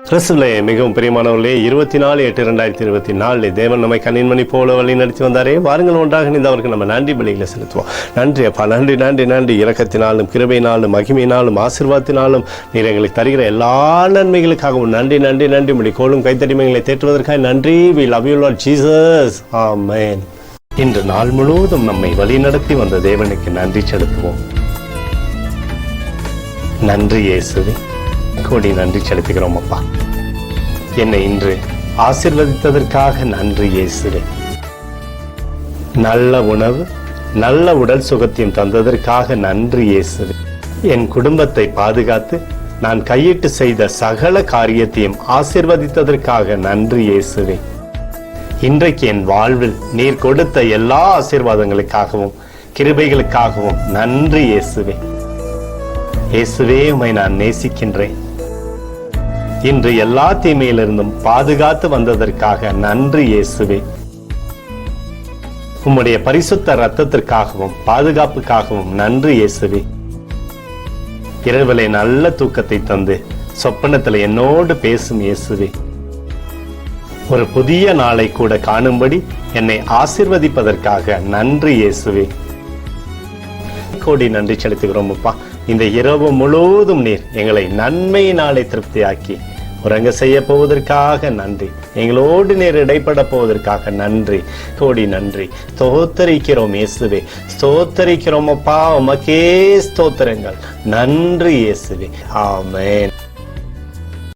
கிறிஸ்துவிலே மிகவும் பிரியமானவர்களே, 24/8/2024 தேவன் நம்மை கண்ணின்மணி போல வழி நடத்தி வந்தாரே. வாருங்கள் ஒன்றாக இணைந்து அவருக்கு நம்ம நன்றி பலிகளை செலுத்துவோம். நன்றி அப்பா, நன்றி நன்றி நன்றி. இரக்கத்தினாலும் கிருபையினாலும் மகிமையினாலும் ஆசீர்வாதத்தினாலும் நீர் எங்களுக்கு தருகிற எல்லா நன்மைகளுக்காகவும் நன்றி நன்றி நன்றி. முடி கோளும் கைத்தடிமைகளை தேற்றுவதற்காக நன்றி. We love you Lord Jesus. Amen. இன்று நாள் முழுவதும் நம்மை வழி நடத்தி வந்த தேவனுக்கு நன்றி செலுத்துவோம். நன்றி இயேசுவே, கோடி நன்றி செலுத்துகிறோம் அப்பா. என்னை இன்று ஆசீர்வதித்ததற்காக நன்றி இயேசுவே. நல்ல உணவு, நல்ல உடல் சுகத்தையும் தந்ததற்காக நன்றி இயேசுவே. என் குடும்பத்தை பாதுகாத்து நான் கையிட்டு செய்த சகல காரியத்தையும் ஆசீர்வதித்ததற்காக நன்றி இயேசுவே. இன்றைக்கு என் வாழ்வில் நீர் கொடுத்த எல்லா ஆசீர்வாதங்களுக்காகவும் கிருபைகளுக்காகவும் நன்றி இயேசுவே. இயேசுவே, உம்மை நான் நேசிக்கின்றேன். இன்று எல்லா தீமையிலிருந்தும் பாதுகாத்து வந்ததற்காக நன்றி இயேசுவே. உம்முடைய பரிசுத்த இரத்தத்திற்காகவும் பாதுகாப்புக்காகவும் நன்றி இயேசுவே. இரவிலே நல்ல தூக்கத்தை தந்து சொப்பனத்தில் என்னோடு பேசும் இயேசுவே. ஒரு புதிய நாளை கூட காணும்படி என்னை ஆசீர்வதிப்பதற்காக நன்றி இயேசுவே. கோடி நன்றி செலுத்துகிறோம் அப்பா. இந்த இரவு முழுவதும் நீர் எங்களை நன்மையினாலே திருப்தியாக்கி உறங்க செய்ய போவதற்காக நன்றி. எங்களோடு நீர் இடைப்பட போவதற்காக நன்றி. கோடி நன்றி. ஸ்தோத்தரிக்கிறோம் இயேசுவே, ஸ்தோத்தரிக்கிறோம் அப்பா. உமக்கே ஸ்தோத்திரங்கள். நன்றி இயேசுவே. ஆமென்.